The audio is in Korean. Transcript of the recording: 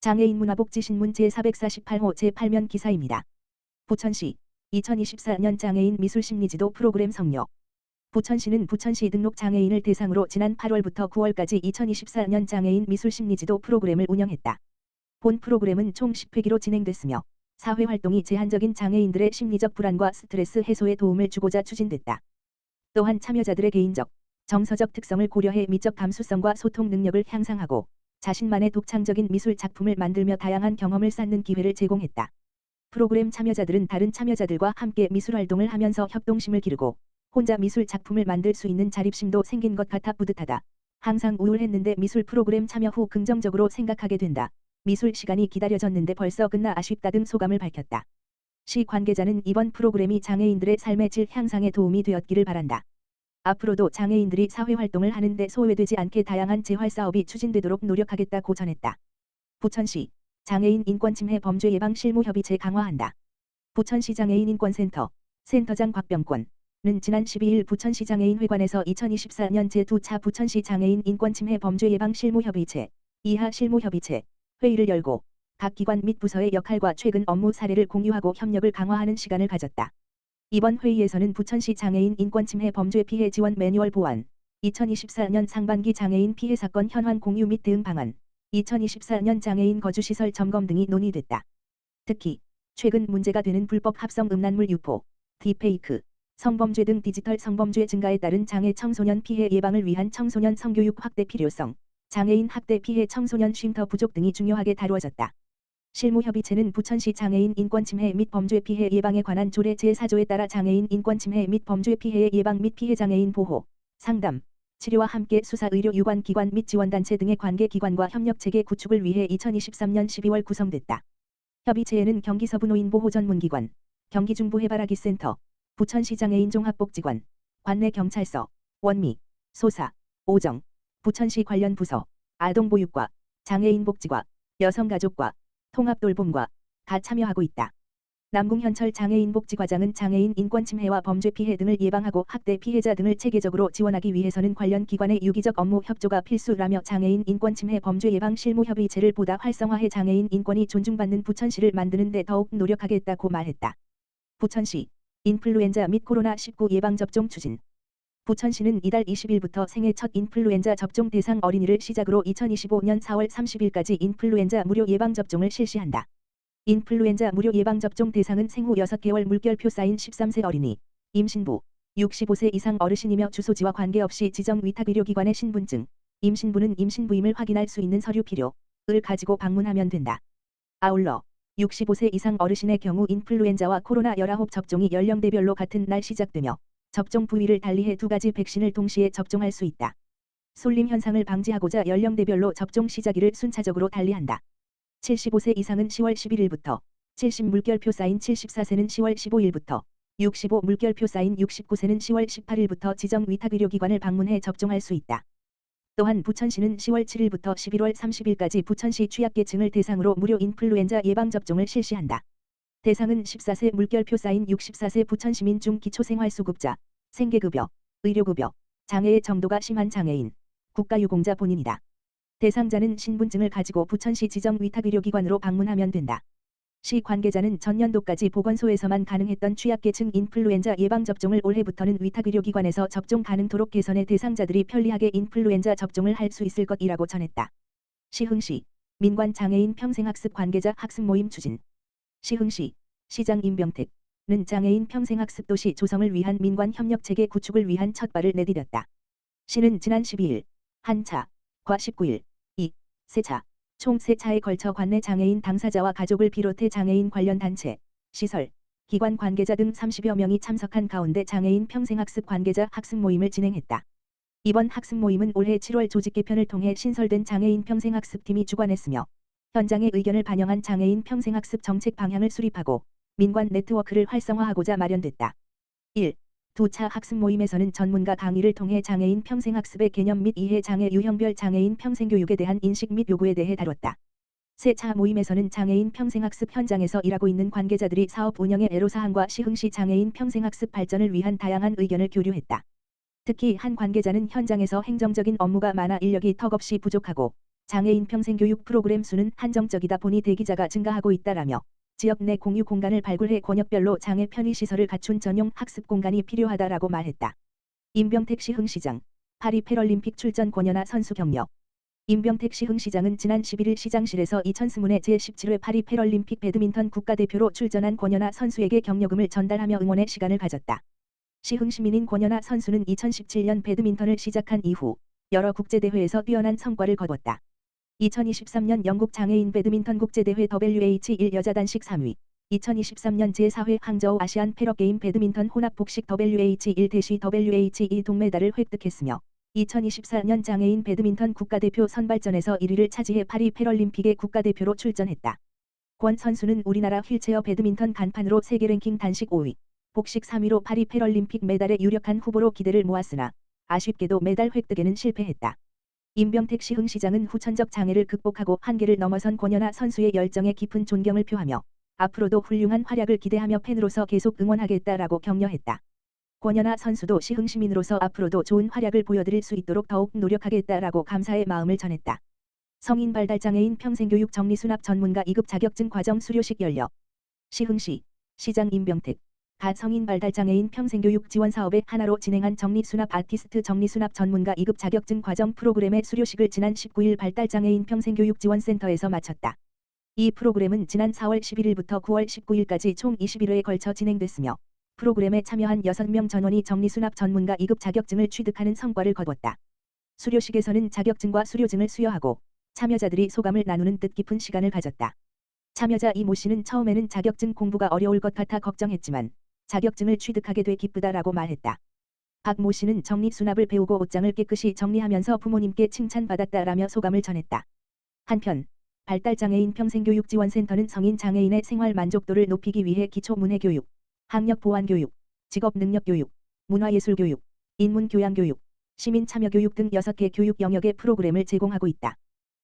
장애인 문화복지신문 제448호 제8면 기사입니다. 부천시 2024년 장애인 미술심리지도 프로그램 성료. 부천시는 부천시 등록 장애인을 대상으로 지난 8월부터 9월까지 2024년 장애인 미술심리지도 프로그램을 운영했다. 본 프로그램은 총 10회기로 진행됐으며 사회활동이 제한적인 장애인들의 심리적 불안과 스트레스 해소에 도움을 주고자 추진됐다. 또한 참여자들의 개인적, 정서적 특성을 고려해 미적 감수성과 소통 능력을 향상하고 자신만의 독창적인 미술 작품을 만들며 다양한 경험을 쌓는 기회를 제공했다. 프로그램 참여자들은 다른 참여자들과 함께 미술활동을 하면서 협동심을 기르고 혼자 미술 작품을 만들 수 있는 자립심도 생긴 것 같아 뿌듯하다. 항상 우울했는데 미술 프로그램 참여 후 긍정적으로 생각하게 된다. 미술 시간이 기다려졌는데 벌써 끝나 아쉽다 등 소감을 밝혔다. 시 관계자는 이번 프로그램이 장애인들의 삶의 질 향상에 도움이 되었기를 바란다. 앞으로도 장애인들이 사회활동을 하는데 소외되지 않게 다양한 재활사업이 추진되도록 노력하겠다고 전했다. 부천시 장애인 인권침해 범죄 예방 실무협의체 강화한다. 부천시 장애인 인권센터 센터장 곽병권은 지난 12일 부천시 장애인회관에서 2024년 제2차 부천시 장애인 인권침해 범죄 예방 실무협의체 이하 실무협의체 회의를 열고 각 기관 및 부서의 역할과 최근 업무 사례를 공유하고 협력을 강화하는 시간을 가졌다. 이번 회의에서는 부천시 장애인 인권침해 범죄 피해 지원 매뉴얼 보완, 2024년 상반기 장애인 피해 사건 현황 공유 및 대응 방안, 2024년 장애인 거주시설 점검 등이 논의됐다. 특히 최근 문제가 되는 불법 합성 음란물 유포, 딥페이크, 성범죄 등 디지털 성범죄 증가에 따른 장애 청소년 피해 예방을 위한 청소년 성교육 확대 필요성, 장애인 학대 피해 청소년 쉼터 부족 등이 중요하게 다루어졌다. 실무협의체는 부천시 장애인 인권침해 및 범죄 피해 예방에 관한 조례 제4조에 따라 장애인 인권침해 및 범죄 피해의 예방 및 피해 장애인 보호, 상담, 치료와 함께 수사 의료 유관 기관 및 지원단체 등의 관계기관과 협력체계 구축을 위해 2023년 12월 구성됐다. 협의체에는 경기 서부노인보호전문기관, 경기중부해바라기센터, 부천시 장애인 종합복지관, 관내경찰서, 원미, 소사, 오정, 부천시 관련 부서, 아동보육과, 장애인복지과, 여성가족과, 통합돌봄과 다 참여하고 있다. 남궁현철 장애인복지과장은 장애인 인권침해와 범죄 피해 등을 예방하고 학대 피해자 등을 체계적으로 지원하기 위해서는 관련 기관의 유기적 업무 협조가 필수라며 장애인 인권침해 범죄 예방 실무협의체를 보다 활성화해 장애인 인권이 존중받는 부천시를 만드는 데 더욱 노력하겠다고 말했다. 부천시 인플루엔자 및 코로나19 예방접종 추진. 부천시는 이달 20일부터 생애 첫 인플루엔자 접종 대상 어린이를 시작으로 2025년 4월 30일까지 인플루엔자 무료 예방접종을 실시한다. 인플루엔자 무료 예방접종 대상은 생후 6개월 물결표 쌓인 13세 어린이, 임신부, 65세 이상 어르신이며 주소지와 관계없이 지정 위탁의료기관의 신분증, 임신부는 임신부임을 확인할 수 있는 서류 필요를 가지고 방문하면 된다. 아울러 65세 이상 어르신의 경우 인플루엔자와 코로나19 접종이 연령대별로 같은 날 시작되며 접종 부위를 달리해 두 가지 백신을 동시에 접종할 수 있다. 쏠림 현상을 방지하고자 연령대별로 접종 시작일을 순차적으로 달리한다. 75세 이상은 10월 11일부터, 70 물결표 쌓인 74세는 10월 15일부터, 65 물결표 쌓인 69세는 10월 18일부터 지정 위탁의료기관을 방문해 접종할 수 있다. 또한 부천시는 10월 7일부터 11월 30일까지 부천시 취약계층을 대상으로 무료 인플루엔자 예방접종을 실시한다. 대상은 14세 물결표 쌓인 64세 부천시민 중 기초생활수급자, 생계급여, 의료급여, 장애의 정도가 심한 장애인, 국가유공자 본인이다. 대상자는 신분증을 가지고 부천시 지정 위탁의료기관으로 방문하면 된다. 시 관계자는 전년도까지 보건소에서만 가능했던 취약계층 인플루엔자 예방접종을 올해부터는 위탁의료기관에서 접종 가능토록 개선해 대상자들이 편리하게 인플루엔자 접종을 할 수 있을 것이라고 전했다. 시흥시 민관 장애인 평생학습 관계자 학습 모임 추진. 시흥시 시장 임병택은 장애인 평생학습 도시 조성을 위한 민관 협력체계 구축을 위한 첫발을 내디뎠다. 시는 지난 12일 한차, 과 19일, 3차, 총 3차에 걸쳐 관내 장애인 당사자와 가족을 비롯해 장애인 관련 단체, 시설, 기관 관계자 등 30여 명이 참석한 가운데 장애인 평생학습 관계자 학습 모임을 진행했다. 이번 학습 모임은 올해 7월 조직 개편을 통해 신설된 장애인 평생학습팀이 주관했으며 현장의 의견을 반영한 장애인 평생학습 정책 방향을 수립하고 민관 네트워크를 활성화하고자 마련됐다. 1. 2차 학습 모임에서는 전문가 강의를 통해 장애인 평생학습의 개념 및 이해 장애 유형별 장애인 평생교육에 대한 인식 및 요구에 대해 다뤘다. 3차 모임에서는 장애인 평생학습 현장에서 일하고 있는 관계자들이 사업 운영의 애로사항과 시흥시 장애인 평생학습 발전을 위한 다양한 의견을 교류했다. 특히 한 관계자는 현장에서 행정적인 업무가 많아 인력이 턱없이 부족하고 장애인 평생교육 프로그램 수는 한정적이다 보니 대기자가 증가하고 있다라며 지역 내 공유 공간을 발굴해 권역별로 장애 편의시설을 갖춘 전용 학습 공간이 필요하다라고 말했다. 임병택 시흥시장, 파리 패럴림픽 출전 권연아 선수 격려. 임병택 시흥시장은 지난 11일 시장실에서 2020년 제17회 파리 패럴림픽 배드민턴 국가대표로 출전한 권연아 선수에게 격려금을 전달하며 응원의 시간을 가졌다. 시흥시민인 권연아 선수는 2017년 배드민턴을 시작한 이후 여러 국제대회에서 뛰어난 성과를 거뒀다. 2023년 영국 장애인 배드민턴 국제대회 WH1 여자 단식 3위, 2023년 제4회 항저우 아시안 패러게임 배드민턴 혼합 복식 WH1 대시 WH2 동메달을 획득했으며 2024년 장애인 배드민턴 국가대표 선발전에서 1위를 차지해 파리 패럴림픽에 국가대표로 출전했다. 권 선수는 우리나라 휠체어 배드민턴 간판으로 세계 랭킹 단식 5위, 복식 3위로 파리 패럴림픽 메달에 유력한 후보로 기대를 모았으나 아쉽게도 메달 획득에는 실패했다. 임병택 시흥시장은 후천적 장애를 극복하고 한계를 넘어선 권연아 선수의 열정에 깊은 존경을 표하며 앞으로도 훌륭한 활약을 기대하며 팬으로서 계속 응원하겠다라고 격려했다. 권연아 선수도 시흥시민으로서 앞으로도 좋은 활약을 보여드릴 수 있도록 더욱 노력하겠다라고 감사의 마음을 전했다. 성인 발달장애인 평생교육 정리수납 전문가 2급 자격증 과정 수료식 열려. 시흥시 시장 임병택 가 성인 발달장애인 평생교육 지원 사업의 하나로 진행한 정리수납 아티스트 정리수납 전문가 2급 자격증 과정 프로그램의 수료식을 지난 19일 발달장애인 평생교육 지원센터에서 마쳤다. 이 프로그램은 지난 4월 11일부터 9월 19일까지 총 21회에 걸쳐 진행됐으며 프로그램에 참여한 6명 전원이 정리수납 전문가 2급 자격증을 취득하는 성과를 거뒀다. 수료식에서는 자격증과 수료증을 수여하고 참여자들이 소감을 나누는 뜻깊은 시간을 가졌다. 참여자 이모 씨는 처음에는 자격증 공부가 어려울 것 같아 걱정했지만 자격증을 취득하게 돼 기쁘다라고 말했다. 박 모 씨는 정리수납을 배우고 옷장을 깨끗이 정리하면서 부모님께 칭찬받았다라며 소감을 전했다. 한편 발달장애인 평생교육지원센터는 성인 장애인의 생활 만족도를 높이기 위해 기초문해교육, 학력보완교육, 직업능력교육, 문화예술교육, 인문교양교육, 시민참여교육 등 6개 교육 영역의 프로그램을 제공하고 있다.